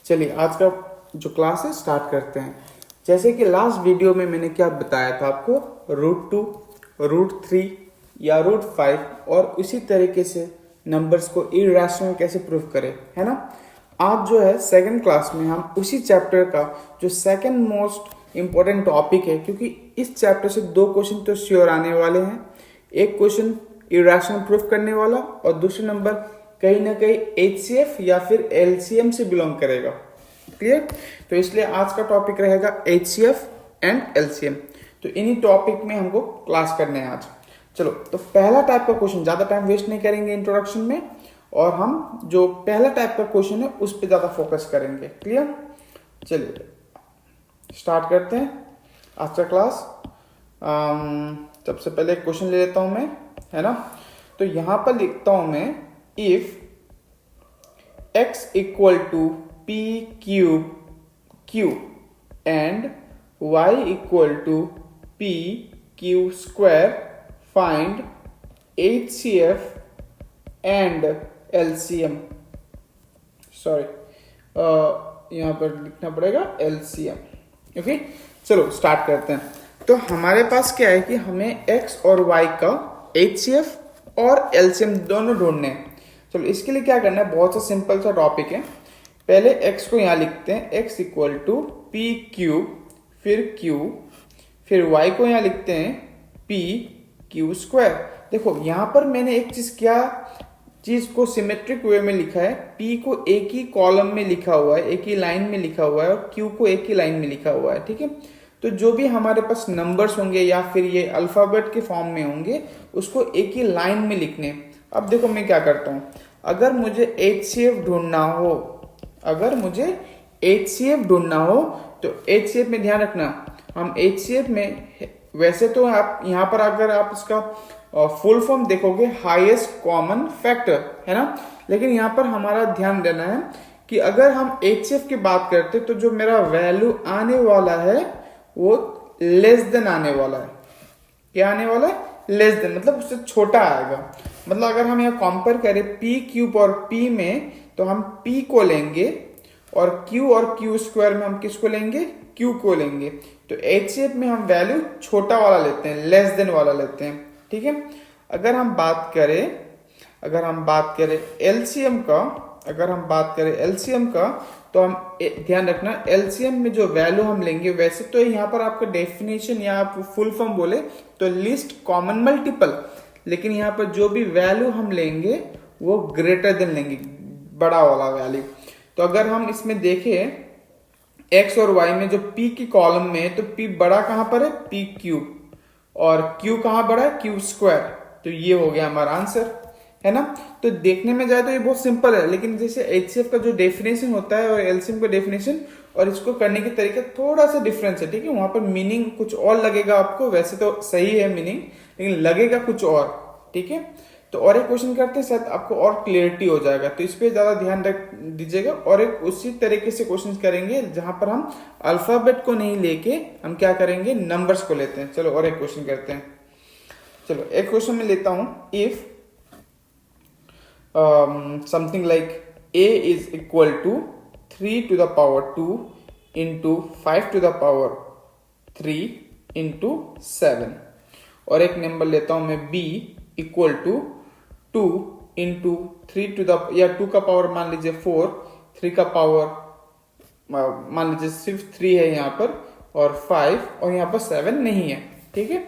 चलिए आज का जो क्लास है स्टार्ट करते हैं। जैसे कि लास्ट वीडियो में मैंने क्या बताया था आपको, √2, √3 या √5 और उसी तरीके से नंबर्स को इरेशनल कैसे प्रूव करें, है ना। आज जो है सेकंड क्लास में हम उसी चैप्टर का जो सेकंड मोस्ट इम्पोर्टेंट टॉपिक है, क्योंकि इस चैप्टर से 2 क्वेश्चन तो श्योर आने वाले हैं। एक क्वेश्चन इरेशनल प्रूफ करने वाला और दूसरे नंबर कहीं ना कहीं HCF या फिर LCM से बिलोंग करेगा। क्लियर? तो इसलिए आज का टॉपिक रहेगा HCF एंड LCM। तो इन्हीं टॉपिक में हमको क्लास करने हैं आज। चलो, तो पहला टाइप का क्वेश्चन, ज्यादा टाइम वेस्ट नहीं करेंगे इंट्रोडक्शन में, और हम जो पहला टाइप का क्वेश्चन है उस पर ज्यादा फोकस करेंगे। क्लियर? चलिए स्टार्ट करते हैं आज का क्लास। सबसे पहले क्वेश्चन ले लेता हूं मैं, है ना। तो यहां पर लिखता हूं मैं, if x equal to p cube q and y equal to p q square, find HCF and LCM। Sorry, यहां पर लिखना पड़ेगा LCM। ओके, चलो स्टार्ट करते हैं। तो हमारे पास क्या है कि हमें x और y का HCF और LCM दोनों ढूंढने हैं। चलो इसके लिए क्या करना है, बहुत सा सिंपल सा टॉपिक है। पहले x को यहां लिखते हैं, x equal to p cube, फिर q, फिर y को यहां लिखते हैं p q स्क्वायर। देखो यहां पर मैंने एक चीज को सिमेट्रिक वे में लिखा है। p को एक ही कॉलम में लिखा हुआ है, एक ही लाइन में लिखा हुआ है, और q को एक ही लाइन में लिखा हुआ है। ठीक है, तो जो भी हमारे पास नंबर्स होंगे या फिर ये अल्फाबेट के फॉर्म में होंगे उसको एक ही लाइन में लिखने। अब देखो मैं क्या करता हूं, अगर मुझे HCF ढूंढना हो तो HCF में ध्यान रखना, हम HCF में वैसे तो आप यहाँ पर अगर आप इसका फुल फॉर्म देखोगे हाईएस्ट कॉमन फैक्टर, है ना। लेकिन यहाँ पर हमारा ध्यान देना है कि अगर हम HCF की बात करते तो जो मेरा वैल्यू आने वाला है वो लेस देन आने वाला है। क्या आने वाला है? लेस देन, मतलब उससे छोटा आएगा। मतलब अगर हम यहाँ कंपेयर करें p क्यूब और p में, तो हम p को लेंगे और q स्क्वायर में हम किसको लेंगे? q को लेंगे। तो HCF में हम वैल्यू छोटा वाला लेते हैं, लेस देन वाला लेते हैं। ठीक है, अगर हम बात करें LCM का, तो हम ध्यान रखना LCM में जो वैल्यू हम लेंगे, वैसे तो यहाँ पर आपका डेफिनेशन या आप फुल फॉर्म बोले तो लीस्ट कॉमन मल्टीपल, लेकिन यहाँ पर जो भी वैल्यू हम लेंगे वो ग्रेटर देन लेंगे, बड़ा वाला वैल्यू। तो अगर हम इसमें देखें x और y में जो p की कॉलम में है, तो p बड़ा कहां पर है? p क्यूब, और q कहां बड़ा है? q square. तो ये हो गया हमारा आंसर, है ना। तो देखने में जाए तो ये बहुत सिंपल है, लेकिन जैसे HCF का जो डेफिनेशन होता है और LCM का डेफिनेशन और इसको करने के तरीका थोड़ा सा डिफरेंस है। ठीक है, वहां पर मीनिंग कुछ और लगेगा आपको, वैसे तो सही है मीनिंग, लेकिन लगेगा कुछ और। ठीक है, तो और एक क्वेश्चन करते हैं, शायद आपको और क्लियरिटी हो जाएगा, तो इस पे ज्यादा ध्यान रख दीजिएगा। और एक उसी तरीके से क्वेश्चन करेंगे जहां पर हम अल्फाबेट को नहीं लेके हम क्या करेंगे, नंबर्स को लेते हैं। चलो और एक क्वेश्चन करते हैं। चलो एक क्वेश्चन में लेता हूं, if something like a is equal to 3 to the power 2 into 5 to the power 3 into 7, और एक नंबर लेता हूं मैं b equal to 2 into 3 to the, या 2 का पावर मान लीजिए 4, 3 का पावर मान लीजिए सिर्फ 3 है यहाँ पर, और 5, और यहाँ पर 7 नहीं है। ठीक है,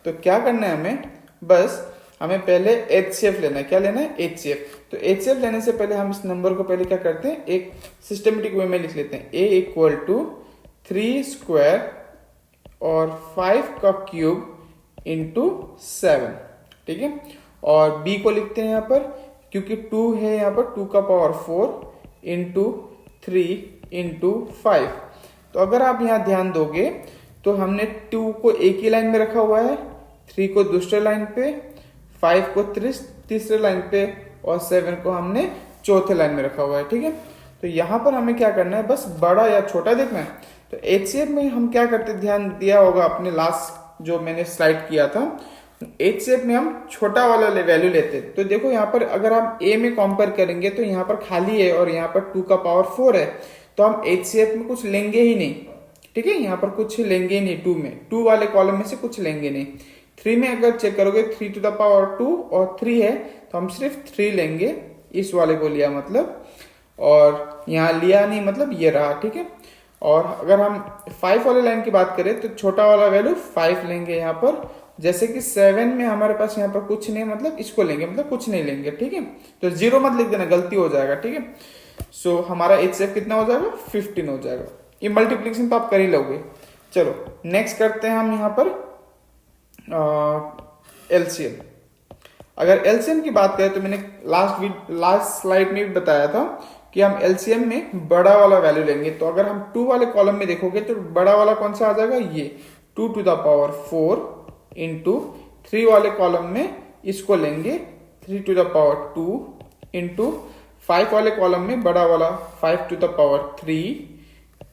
तो क्या करना है हमें, बस हमें पहले HCF लेना है। क्या लेना है? HCF। तो HCF लेने से पहले हम इस नंबर को पहले क्या करते हैं, एक सिस्टमेटिक वे में लिख लेते हैं। a इक्वल टू 3 स्क्वायर और 5 का क्यूब इंटू 7। ठीक है, और b को लिखते हैं यहाँ पर, क्योंकि 2 है यहाँ पर, 2 का पावर 4 इंटू 3 इंटू 5। तो अगर आप यहाँ ध्यान दोगे तो हमने 2 को एक ही लाइन में रखा हुआ है, 3 को दूसरे लाइन पे, 5 को तीसरे लाइन पे, और 7 को हमने चौथे लाइन में रखा हुआ है। ठीक है, तो यहां पर हमें क्या करना है, बस बड़ा या छोटा देखना है। तो HCF में हम क्या करते, ध्यान दिया होगा आपने लास्ट जो मैंने स्लाइड किया था, HCF में हम छोटा वाला वैल्यू लेते। तो देखो यहाँ पर अगर हम a में कंपेयर करेंगे तो यहाँ पर खाली है और यहाँ पर 2 का पावर 4 है, तो हम HCF में कुछ लेंगे ही नहीं, ठीक है, यहाँ पर कुछ लेंगे ही नहीं, 2 में, 2 वाले कॉलम में से कुछ लेंगे नहीं। 3 में अगर चेक करोगे 3 टू द पावर 2 और 3 है तो हम सिर्फ 3 लेंगे, इस वाले को लिया मतलब, और यहाँ लिया नहीं मतलब ये रहा, ठीक है। और अगर हम 5 वाले लाइन की बात करें तो छोटा वाला वैल्यू 5 लेंगे यहाँ पर, जैसे कि 7 में हमारे पास यहाँ पर कुछ नहीं मतलब इसको लेंगे, मतलब कुछ नहीं लेंगे, ठीक है। तो 0 मत लिख देना, गलती हो जाएगा, ठीक है। सो हमारा HCF कितना हो जाएगा, 15 हो जाएगा। ये मल्टीप्लिकेशन तो आप कर ही लोगे। चलो नेक्स्ट करते हैं हम यहाँ पर LCM। अगर LCM की बात करें तो मैंने लास्ट स्लाइड में भी बताया था कि हम LCM में बड़ा वाला वैल्यू लेंगे। तो अगर हम 2 वाले कॉलम में देखोगे तो बड़ा वाला कौन सा आ जाएगा, ये 2 टू द पावर 4 इंटू 3 वाले कॉलम में इसको लेंगे 3 टू द पावर 2 इंटू 5 वाले कॉलम में बड़ा वाला 5 टू द पावर 3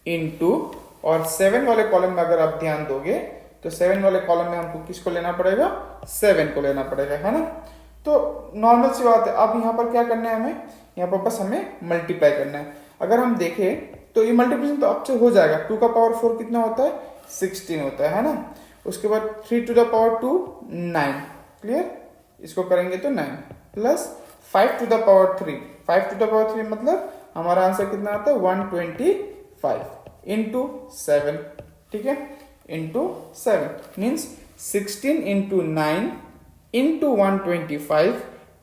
इंटू, और 7 वाले कॉलम में अगर आप ध्यान दोगे तो 7 वाले कॉलम में हमको किसको लेना पड़ेगा, 7 को लेना पड़ेगा, है ना। तो नॉर्मल सी बात है। अब यहाँ पर क्या करना है हमें, यहाँ पर बस हमें मल्टीप्लाई करना है। अगर हम देखें तो ये मल्टीप्लिकेशन तो आपसे हो जाएगा। 2 का पावर 4 कितना होता है, 16 होता है ना। उसके बाद 3 टू द पावर 2 9, क्लियर, इसको करेंगे तो 9 plus 5 to the power 3, 5 to the power 3 मतलब हमारा आंसर कितना आता है 125 इंटू 7, ठीक है, into 7 means 16 into 9 into 125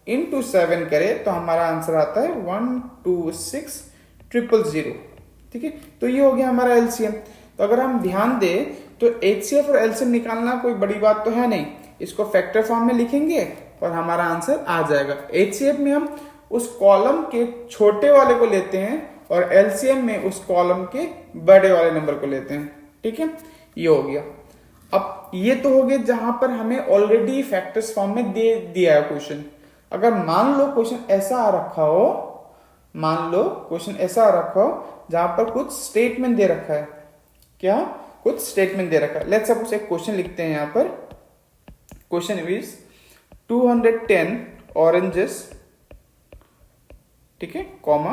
into 7 करे तो हमारा आंसर आता है 126,000, ठीक है। तो ये हो गया हमारा LCM। तो अगर हम ध्यान दें तो HCF और LCM निकालना कोई बड़ी बात तो है नहीं, इसको फैक्टर फॉर्म में लिखेंगे और हमारा आंसर आ जाएगा। HCF में हम उस कॉलम के छोटे वाले को लेते हैं और LCM में उस कॉलम के बड़े वाले नंबर को लेते हैं, ठीक है। ये हो गया। अब ये तो हो गया जहां पर हमें ऑलरेडी फैक्टर्स फॉर्म में दे दिया है क्वेश्चन। अगर मान लो क्वेश्चन ऐसा आ रखा हो, मान लो क्वेश्चन ऐसा आ रखा हो जहां पर कुछ स्टेटमेंट दे रखा है, क्या, कुछ स्टेटमेंट दे रखा है। लेट्स सपोज एक क्वेश्चन लिखते हैं यहाँ पर, क्वेश्चन इज 210 ऑरेंजेस, ठीक है, comma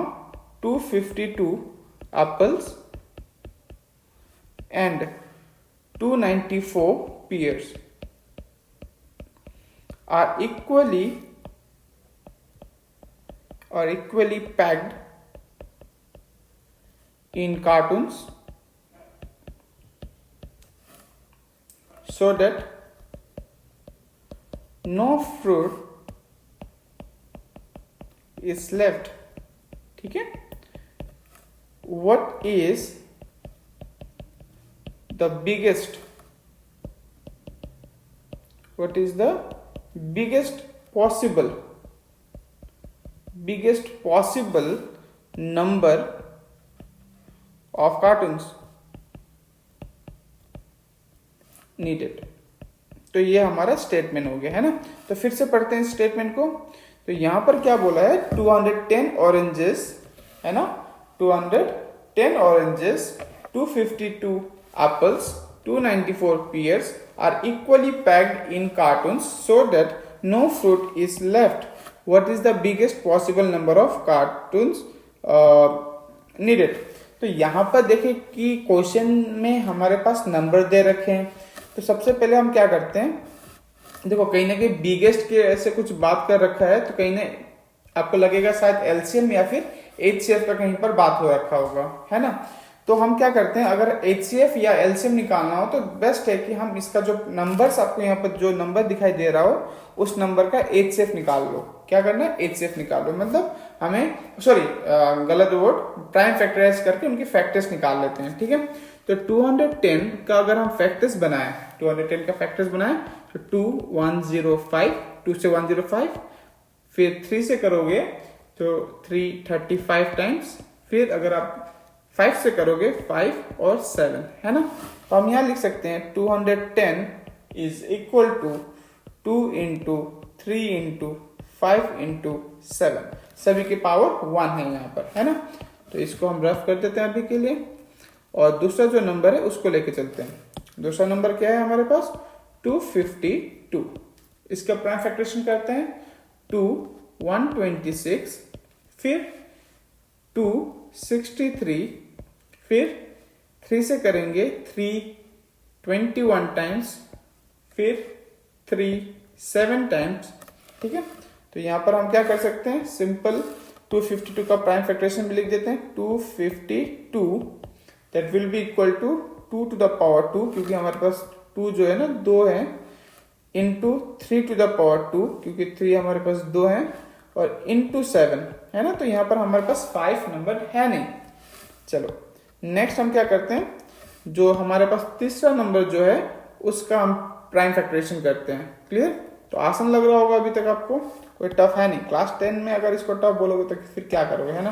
252 apples and 294 pears are equally packed in cartons so that no fruit is left, ठीक है। What is the biggest possible number of cartons needed। तो ये हमारा स्टेटमेंट हो गया, है ना। तो फिर से पढ़ते हैं स्टेटमेंट को। तो यहां पर क्या बोला है, 210 ऑरेंजेस, है ना, 210 oranges, 252 apples, 294 pears are equally packed in cartons so that no fruit is left. What is the biggest possible number of cartons needed? तो यहाँ पर देखें कि क्वेश्चन में हमारे पास नंबर दे रखे हैं। तो सबसे पहले हम क्या करते हैं, देखो कहीं ना कहीं बिगेस्ट के ऐसे कुछ बात कर रखा है तो कहीं ना आपको लगेगा शायद LCM या फिर HCF का कहीं पर बात हो रखा होगा, है ना। तो हम क्या करते हैं, अगर HCF या LCM निकालना हो तो बेस्ट है कि हम इसका जो नंबर्स आपको यहाँ पर जो नंबर दिखाई दे रहा हो उस नंबर का HCF निकाल लो। क्या करना है, HCF निकाल लो, मतलब हमें गलत वर्ड, प्राइम फैक्टराइज करके उनके फैक्टर्स निकाल लेते हैं, ठीक है। तो 210 का अगर हम फैक्टर्स बनाए, 210 का फैक्टर्स बनाए तो 2 105, 2 से 105, फिर 3 से करोगे तो 335 टाइम्स, फिर अगर आप 5 से करोगे 5 और 7, है ना। तो हम यहां लिख सकते हैं 210 is equal to 2 into 3 into 5 into 7, सभी की पावर 1 है यहाँ पर, है ना। तो इसको हम रफ कर देते हैं अभी के लिए, और दूसरा जो नंबर है उसको लेके चलते हैं। दूसरा नंबर क्या है हमारे पास, 252। इसका प्राइम फैक्टरेशन करते हैं, 2 126, फिर 2 63 फिर 3 से करेंगे 321 टाइम्स, फिर 3 7 टाइम्स। ठीक है, तो यहाँ पर हम क्या कर सकते हैं, सिंपल 252 का प्राइम फैक्टराइजेशन भी लिख देते हैं। 252 that will be equal to 2 to the power 2, क्योंकि हमारे पास 2 जो है ना 2 है, इंटू 3 टू द पावर 2, क्योंकि 3 हमारे पास 2 है, और इंटू 7 है ना, तो यहाँ पर हमारे पास 5 नंबर है नहीं। चलो नेक्स्ट हम क्या करते हैं, जो हमारे पास तीसरा नंबर जो है उसका हम प्राइम फैक्टराइजेशन करते हैं। क्लियर, तो आसान लग रहा होगा अभी तक आपको, कोई टफ है नहीं। क्लास 10 में अगर इसको टफ बोलोगे तो फिर क्या करोगे, है ना।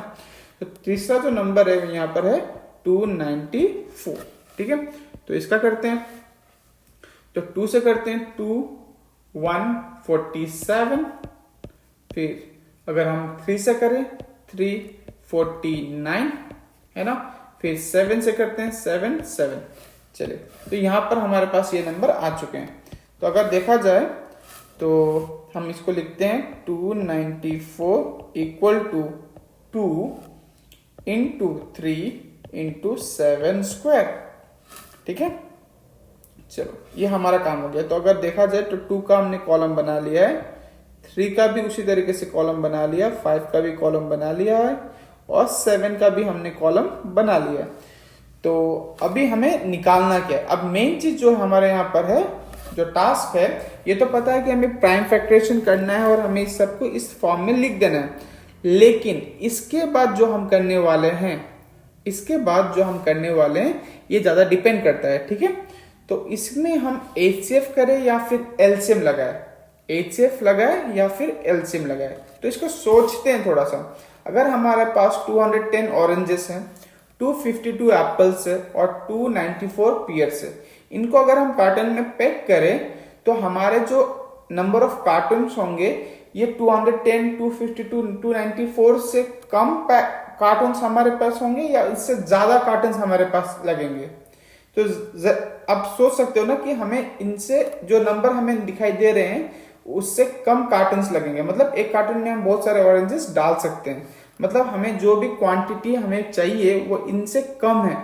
तो तीसरा जो नंबर है यहाँ पर है 294। ठीक है, तो इसका करते हैं, तो 2 से करते हैं 2 147, फिर अगर हम 3 से करें 349 है ना, फिर 7 से करते हैं 7 7। चलिए, तो यहां पर हमारे पास ये नंबर आ चुके हैं। तो अगर देखा जाए तो हम इसको लिखते हैं 294 equal to 2 into 3 into 7 square. ठीक है, चलो ये हमारा काम हो गया। तो अगर देखा जाए तो 2 का हमने कॉलम बना लिया है, 3 का भी उसी तरीके से कॉलम बना लिया, 5 का भी कॉलम बना लिया है, और 7 का भी हमने कॉलम बना लिया। तो अभी हमें निकालना क्या है, अब मेन चीज जो हमारे यहाँ पर है, जो टास्क है, ये तो पता है कि हमें प्राइम फैक्टराइजेशन करना है और हमें इस सबको इस फॉर्म में लिख देना है। लेकिन इसके बाद जो हम करने वाले हैं, इसके बाद जो हम करने वाले हैं ये ज्यादा डिपेंड करता है। ठीक है, तो इसमें हम HCF करें या फिर LCM लगाए, HCF लगाए या फिर LCM लगाए, तो इसको सोचते हैं थोड़ा सा। अगर हमारे पास 210 ऑरेंजेस हैं, 252 एप्पल्स है और 294 पियर्स है, इनको अगर हम कार्टन में पैक करें तो हमारे जो नंबर ऑफ कार्टन्स होंगे ये 210, 252, 294 से कम कार्टन्स हमारे पास होंगे या इससे ज्यादा कार्टन्स हमारे पास लगेंगे। तो अब सोच सकते हो ना कि हमें इनसे जो नंबर हमें दिखाई दे रहे हैं उससे कम कार्टन्स लगेंगे, मतलब एक कार्टन में हम बहुत सारे ऑरेंजेस डाल सकते हैं, मतलब हमें जो भी क्वांटिटी हमें चाहिए वो इनसे कम है।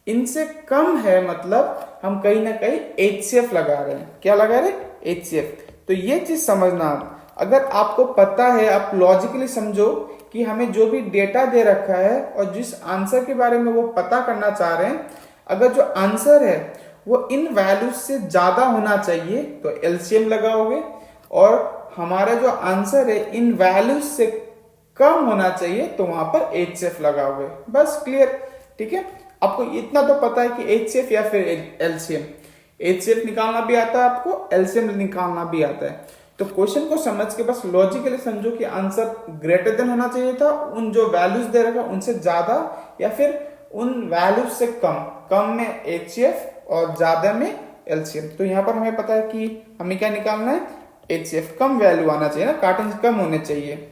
इनसे कम है मतलब हम कहीं ना कहीं HCF लगा रहे हैं। क्या लगा रहे हैं? HCF। तो ये चीज समझना आप, अगर आपको पता है, आप लॉजिकली समझो कि हमें जो भी डेटा दे रखा है और जिस आंसर के बारे में वो पता करना चाह रहे हैं, अगर जो आंसर है वो इन वैल्यूज से ज्यादा होना चाहिए तो LCM लगाओगे, और हमारा जो आंसर है इन वैल्यूज से कम होना चाहिए तो वहां पर HCF लगाओगे। बस क्लियर। ठीक है, आपको इतना तो पता है कि HCF या फिर LCM। HCF निकालना भी आता है आपको, LCM निकालना भी आता है। तो क्वेश्चन को समझ के बस लॉजिकली समझो कि आंसर ग्रेटर देन होना चाहिए था, उन जो वैल्यूज दे रखा उनसे ज्यादा, या फिर उन वैल्यूज से कम में HCF और ज्यादा में LCM। तो यहाँ पर हमें पता है कि हमें क्या निकालना है, HCF कम वैल्यू आना चाहिए ना, कार्टन कम होने चाहिए।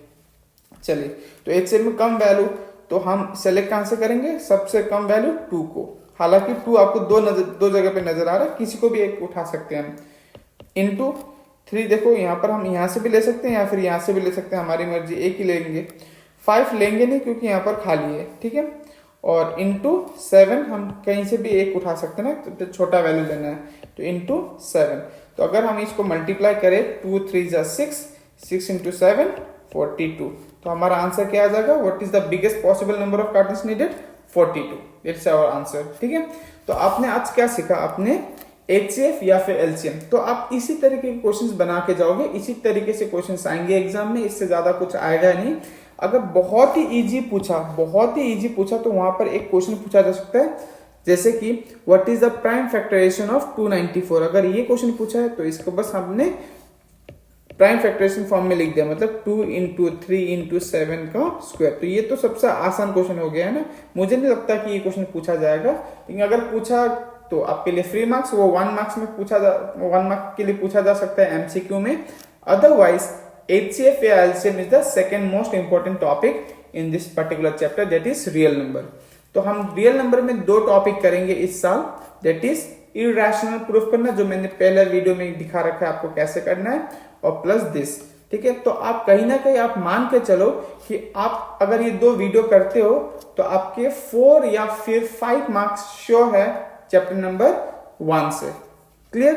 चलिए, तो HCF में कम वैल्यू, तो हम सेलेक्ट कहां से करेंगे, सबसे कम वैल्यू 2 को। हालांकि 2 आपको दो जगह पे नजर आ रहा है, किसी को भी एक उठा सकते हैं हम। इंटू 3, देखो यहाँ पर हम यहाँ से भी ले सकते हैं या फिर यहाँ से भी ले सकते हैं, हमारी मर्जी, एक ही लेंगे। 5 लेंगे नहीं क्योंकि यहाँ पर खाली है। ठीक है, और इंटू 7 हम कहीं से भी एक उठा सकते हैं ना, तो छोटा वैल्यू लेना है, तो इंटू 7। तो अगर हम इसको मल्टीप्लाई करें 2 3 जा 6, 6 इंटू 7 42। तो हमारा आंसर क्या आ जाएगा, what is the biggest possible number of cartons needed, 42। It's our answer. ठीक है, तो आपने आज क्या सीखा, आपने HCF या फिर LCM। तो आप इसी तरीके के क्वेश्चंस बना के जाओगे, इसी तरीके से क्वेश्चंस आएंगे एग्जाम में, इससे ज्यादा कुछ आएगा नहीं। अगर बहुत ही इजी पूछा तो वहां पर एक क्वेश्चन पूछा जा सकता है, जैसे कि what is the prime factorization of 294। अगर ये क्वेश्चन पूछा है तो इसको बस हमने प्राइम फैक्टराइजेशन फॉर्म में लिख दिया, मतलब 2 इंटू 3 इंटू 7 का स्क्वायर। तो ये तो सबसे आसान क्वेश्चन हो गया है ना, मुझे नहीं लगता कि ये क्वेश्चन पूछा जाएगा, लेकिन अगर पूछा तो आपके लिए फ्री मार्क्स, वो 1 मार्क्स में 1 मार्क के लिए पूछा जा सकता है MCQ में। अदरवाइज HCF या LCM is the second most important topic in this particular chapter, that is real number. तो हम रियल नंबर में 2 टॉपिक करेंगे इस साल, दैट इज इरैशनल प्रूफ करना, जो मैंने पहले वीडियो में दिखा रखा है आपको कैसे करना है, और प्लस दिस ठीक है। तो आप कहीं ना कहीं आप मान के चलो कि आप अगर ये 2 वीडियो करते हो तो आपके 4 या फिर 5 मार्क्स श्योर है चैप्टर नंबर 1 से। क्लियर?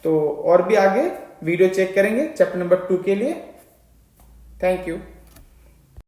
तो और भी आगे वीडियो चेक करेंगे चैप्टर नंबर 2 के लिए। Thank you.